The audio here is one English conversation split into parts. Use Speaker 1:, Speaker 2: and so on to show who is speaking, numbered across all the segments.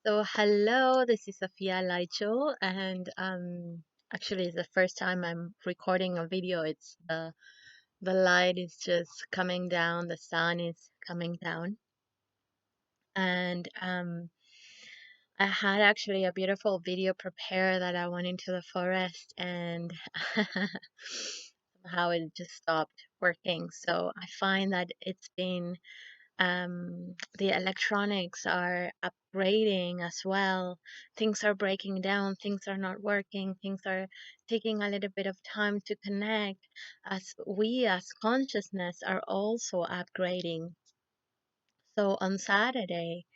Speaker 1: So hello, this is sofialightjewel, and actually it's the first time I'm recording a video. It's the light is just coming down, the sun is coming down, and I had actually a beautiful video prepared that I went into the forest and somehow it just stopped working. So I find that it's been the electronics are upgrading as well. Things are breaking down, things are not working, things are taking a little bit of time to connect, as we as consciousness are also upgrading. So on Saturday,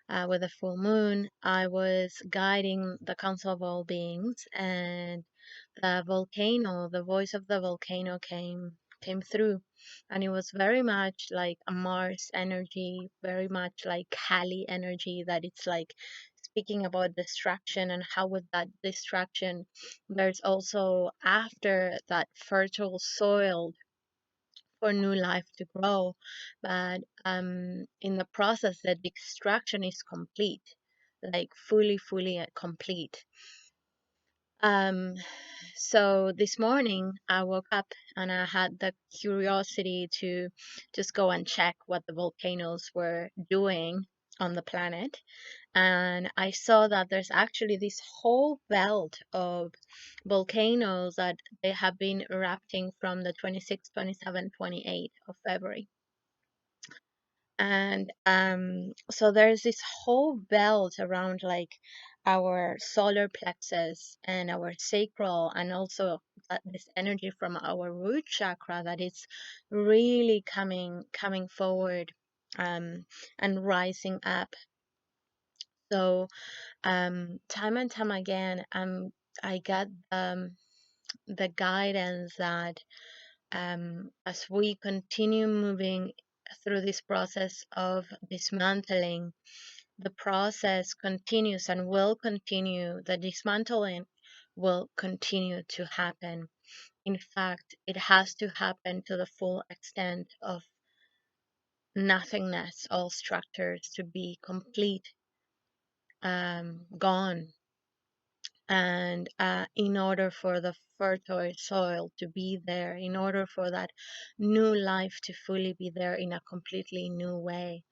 Speaker 1: with the full moon, I was guiding the Council of All Beings, and the volcano, the voice of the volcano came through, and it was very much like a Mars energy, very much like Kali energy, that it's like speaking about destruction, and how with that destruction there's also after that fertile soil for new life to grow. But in the process, that the extraction is complete, like fully complete. Um, so this morning I woke up and I had the curiosity to just go and check what the volcanoes were doing on the planet. And I saw that there's actually this whole belt of volcanoes that they have been erupting from the 26th, 27th, 28th of February. And so there's this whole belt around like our solar plexus and our sacral, and also this energy from our root chakra that is really coming forward, and rising up. So time and time again, I got the guidance that as we continue moving through this process of dismantling, the process continues and will continue. The dismantling will continue to happen. In fact, it has to happen to the full extent of nothingness, all structures to be complete, gone. And in order for the fertile soil to be there, in order for that new life to fully be there in a completely new way.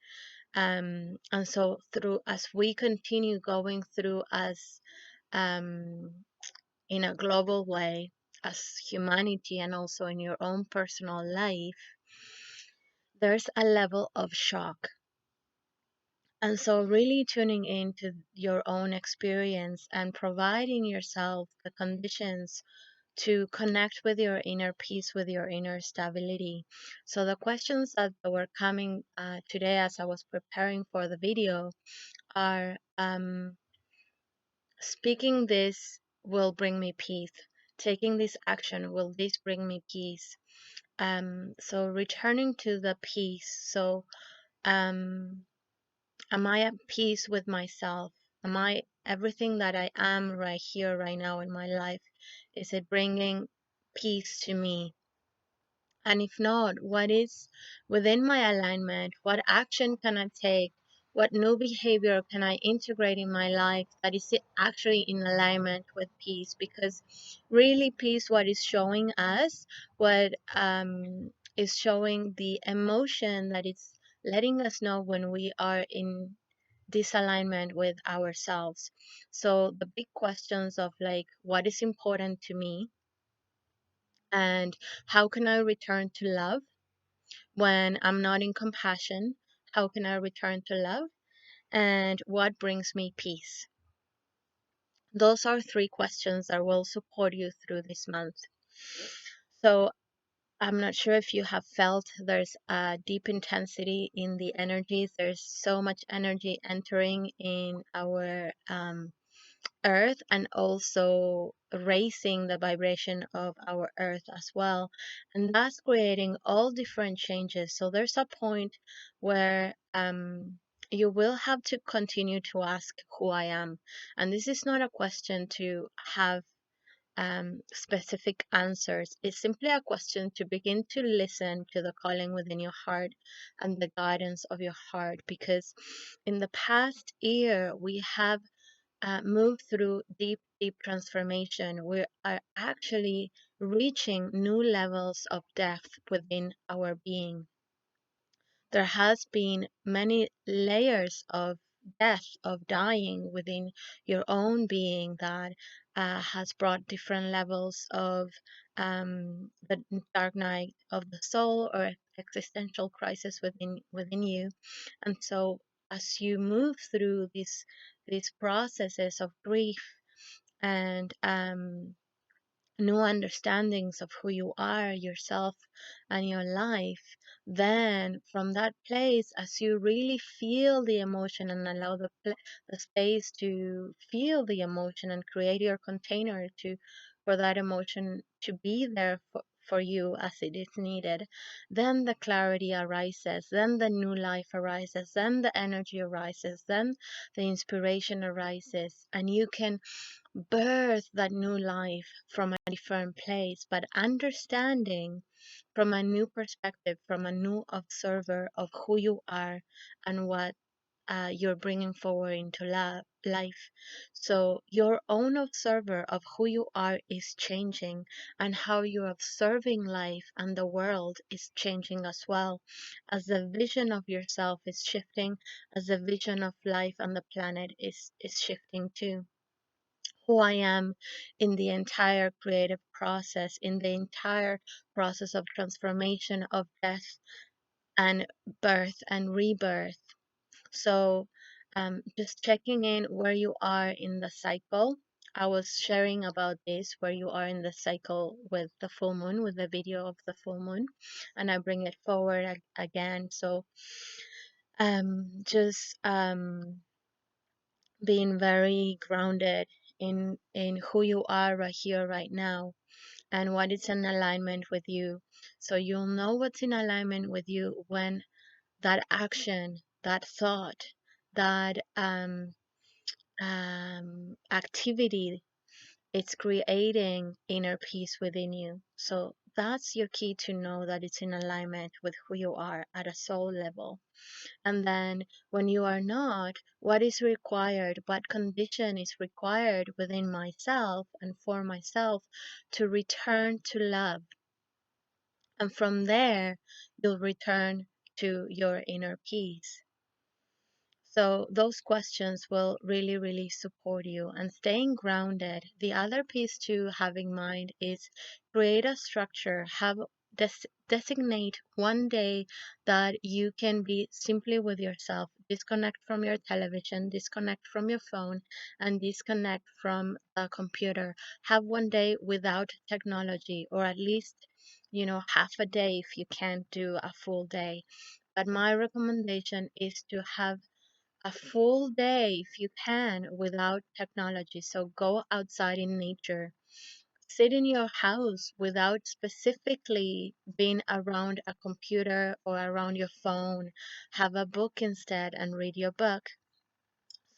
Speaker 1: And so through as we continue going through as um, in a global way as humanity, and also in your own personal life, there's a level of shock. And so really tuning into your own experience and providing yourself the conditions to connect with your inner peace, with your inner stability. So the questions that were coming today as I was preparing for the video are, speaking this will bring me peace. Taking this action, will this bring me peace? So returning to the peace. So um, am I at peace with myself? Am I everything that I am right here, right now in my life? Is it bringing peace to me? And if not, what is within my alignment? What action can I take? What new behavior can I integrate in my life that is actually in alignment with peace? Because really, peace, what is showing us, what is showing the emotion that it's letting us know when we are in disalignment with ourselves. So the big questions of like, what is important to me? And how can I return to love when I'm not in compassion? How can I return to love? And what brings me peace? Those are three questions that will support you through this month. So I'm not sure if you have felt there's a deep intensity in the energies. There's so much energy entering in our earth, and also raising the vibration of our earth as well, and that's creating all different changes. So there's a point where you will have to continue to ask who I am, and this is not a question to have specific answers. It's simply a question to begin to listen to the calling within your heart and the guidance of your heart. Because in the past year, we have move through deep, deep transformation. We are actually reaching new levels of depth within our being. There has been many layers of death, of dying within your own being that has brought different levels of the dark night of the soul or existential crisis within you. And so as you move through these processes of grief and new understandings of who you are, yourself, and your life, then from that place, as you really feel the emotion and allow the space to feel the emotion and create your container to for that emotion to be there for you as it is needed, then the clarity arises, then the new life arises, then the energy arises, then the inspiration arises, and you can birth that new life from a different place, but understanding from a new perspective, from a new observer of who you are and what you're bringing forward into life. So, your own observer of who you are is changing, and how you're observing life and the world is changing as well, as the vision of yourself is shifting, as the vision of life and the planet is shifting too. Who I am in the entire creative process, in the entire process of transformation, of death and birth and rebirth. So, just checking in where you are in the cycle. I was sharing about this, where you are in the cycle with the full moon, with the video of the full moon, and I bring it forward again. So, just being very grounded in who you are right here, right now, and what is in alignment with you. So you'll know what's in alignment with you when that action, that thought, that activity, it's creating inner peace within you. So that's your key to know that it's in alignment with who you are at a soul level. And then when you are not, what is required, what condition is required within myself and for myself to return to love. And from there, you'll return to your inner peace. So those questions will really, really support you. And staying grounded, the other piece to have in mind is create a structure, have designate one day that you can be simply with yourself, disconnect from your television, disconnect from your phone, and disconnect from a computer. Have one day without technology, or at least, half a day if you can't do a full day. But my recommendation is to have a full day if you can without technology. So go outside in nature. Sit in your house without specifically being around a computer or around your phone. Have a book instead and read your book.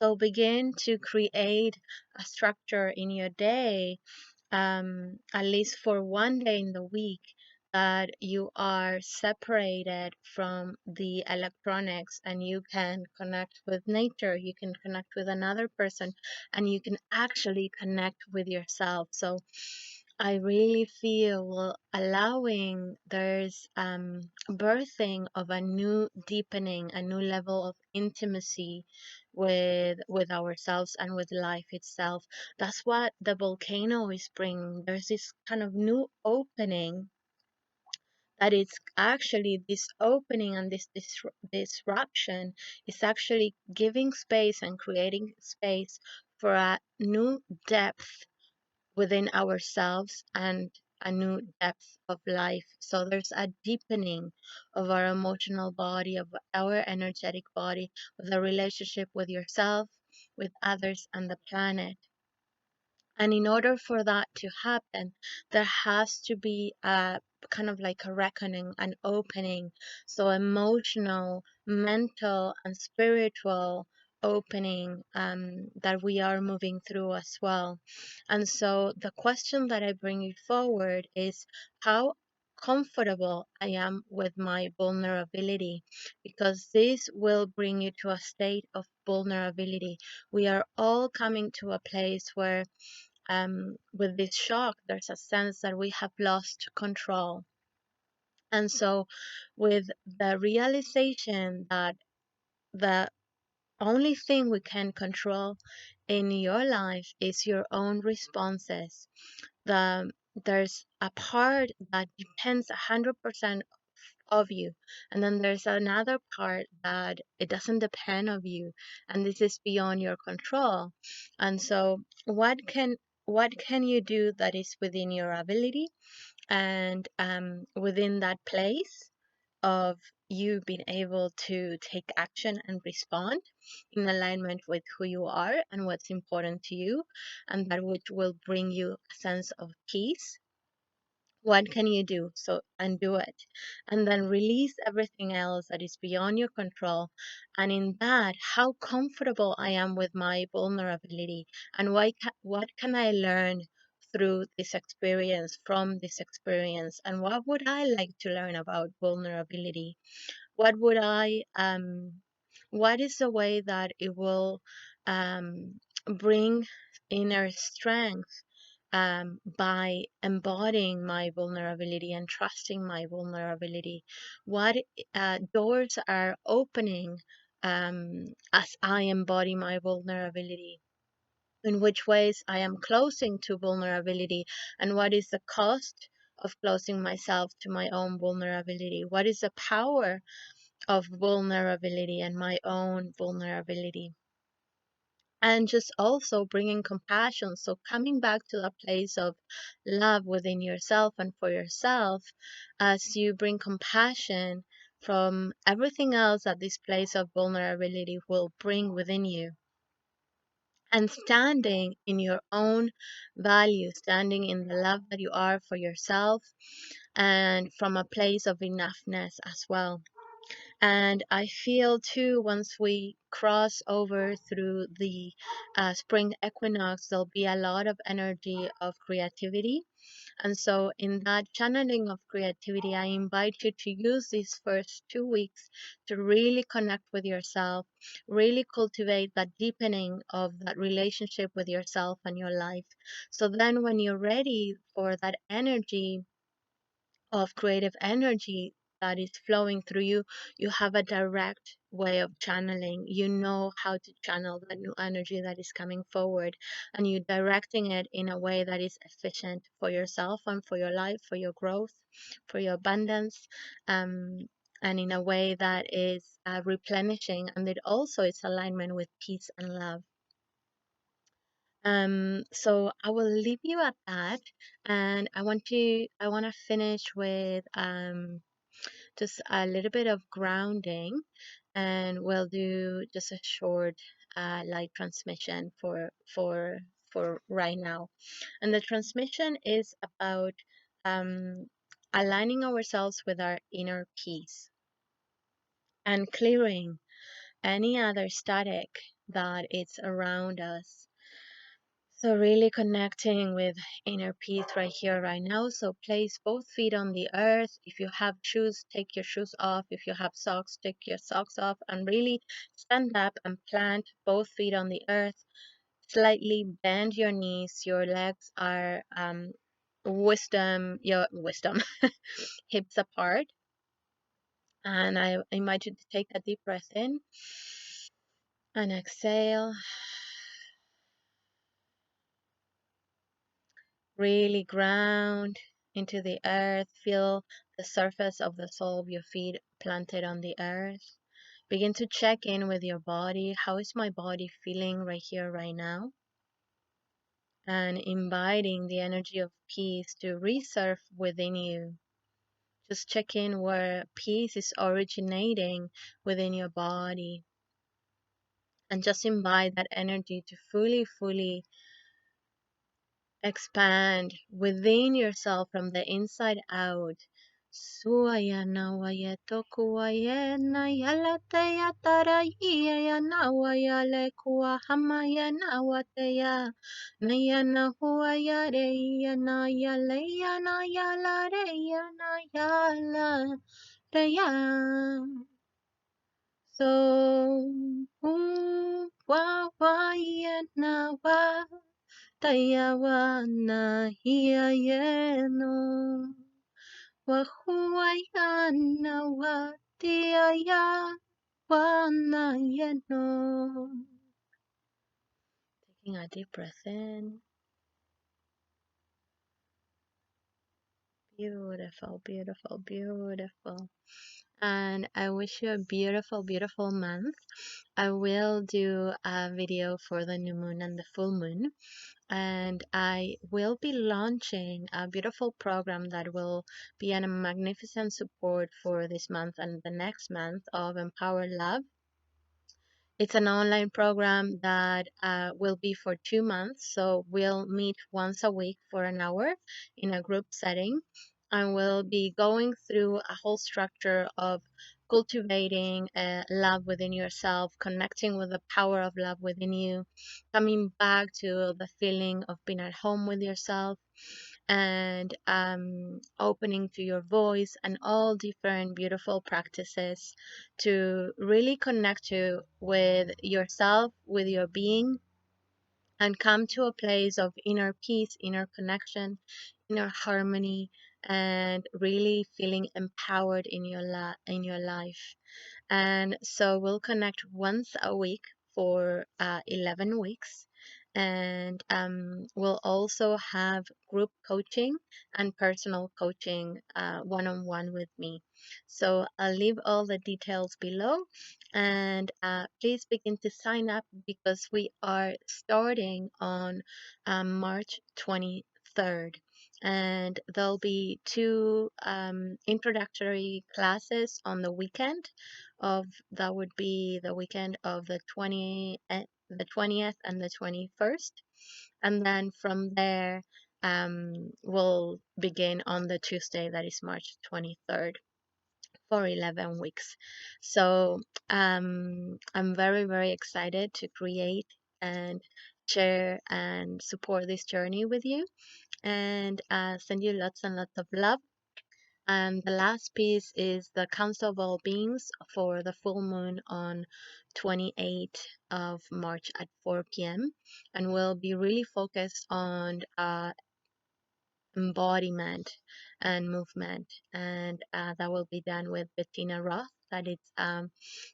Speaker 1: So begin to create a structure in your day, at least for one day in the week, that you are separated from the electronics and you can connect with nature, you can connect with another person, and you can actually connect with yourself. So I really feel allowing there's birthing of a new deepening, a new level of intimacy with ourselves and with life itself. That's what the volcano is bringing. There's this kind of new opening, that it's actually this opening and this disruption is actually giving space and creating space for a new depth within ourselves and a new depth of life. So there's a deepening of our emotional body, of our energetic body, of the relationship with yourself, with others, and the planet. And in order for that to happen, there has to be a kind of like a reckoning, an opening. So emotional, mental, and spiritual opening that we are moving through as well. And so the question that I bring you forward is how comfortable I am with my vulnerability, because this will bring you to a state of vulnerability. We are all coming to a place where, with this shock, there's a sense that we have lost control. And so, with the realization that the only thing we can control in your life is your own responses. There's a part that depends 100% of you, and then there's another part that it doesn't depend of you, and this is beyond your control. And so, what can you do that is within your ability, and within that place of you being able to take action and respond in alignment with who you are and what's important to you, and that which will bring you a sense of peace. What can you do? So, and do it. And then release everything else that is beyond your control. And in that, how comfortable I am with my vulnerability, and what can I learn through this experience, from this experience, and what would I like to learn about vulnerability? What would what is the way that it will bring inner strength, by embodying my vulnerability and trusting my vulnerability? What doors are opening as I embody my vulnerability? In which ways I am closing to vulnerability, and what is the cost of closing myself to my own vulnerability? What is the power of vulnerability and my own vulnerability? And just also bringing compassion. So, coming back to a place of love within yourself and for yourself, as you bring compassion from everything else that this place of vulnerability will bring within you. And standing in your own value, standing in the love that you are for yourself, and from a place of enoughness as well. And I feel too, once we cross over through the spring equinox, there'll be a lot of energy of creativity. And so, in that channeling of creativity, I invite you to use these first 2 weeks to really connect with yourself, really cultivate that deepening of that relationship with yourself and your life. So then, when you're ready for that energy of creative energy that is flowing through you, you have a direct way of channeling. You know how to channel that new energy that is coming forward, and you directing it in a way that is efficient for yourself and for your life, for your growth, for your abundance, um, and in a way that is replenishing, and it also is alignment with peace and love. So I will leave you at that, and I want to finish with just a little bit of grounding, and we'll do just a short light transmission for right now. And the transmission is about um, aligning ourselves with our inner peace and clearing any other static that is around us. So really connecting with inner peace right here, right now. So place both feet on the earth. If you have shoes, take your shoes off. If you have socks, take your socks off, and really stand up and plant both feet on the earth. Slightly bend your knees. Your legs are your wisdom hips apart. And I invite you to take a deep breath in and exhale. Really ground into the earth. Feel the surface of the sole of your feet planted on the earth. Begin to check in with your body. How is my body feeling right here, right now? And inviting the energy of peace to resurf within you. Just check in where peace is originating within your body. And just invite that energy to fully expand within yourself from the inside out, Suaya nawaya tokuaya nayala teya taraya ya nawaya le kuwa hamaya nawateya nayana huaya reya nayale ya nayala reya nayala reya. So wa wa ya nawa taya wa na hiya yeno. Wahuayana watiaya wanayano. Taking a deep breath in. Beautiful, beautiful, beautiful. And I wish you a beautiful, beautiful month. I will do a video for the new moon and the full moon. And I will be launching a beautiful program that will be a magnificent support for this month and the next month of Empower Love. It's an online program that will be for 2 months. So we'll meet once a week for an hour in a group setting. And we'll be going through a whole structure of cultivating love within yourself, connecting with the power of love within you, coming back to the feeling of being at home with yourself, and opening to your voice, and all different beautiful practices to really connect you with yourself, with your being, and come to a place of inner peace, inner connection, inner harmony, and really feeling empowered in your life. And so we'll connect once a week for 11 weeks. And we'll also have group coaching and personal coaching one-on-one with me. So I'll leave all the details below. And please begin to sign up because we are starting on March 23rd. And there'll be two introductory classes on the weekend of that would be the weekend of the 20th and the 21st, and then from there we'll begin on the Tuesday, that is March 23rd, for 11 weeks. So I'm very, very excited to create and share and support this journey with you, and send you lots and lots of love. And the last piece is the Council of All Beings for the full moon on 28th of March at 4 p.m. And we'll be really focused on embodiment and movement. And that will be done with Bettina Roth, that is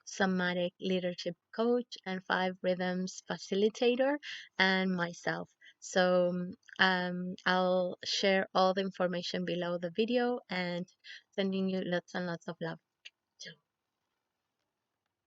Speaker 1: somatic leadership coach and 5 rhythms facilitator, and myself. So I'll share all the information below the video, and sending you lots and lots of love.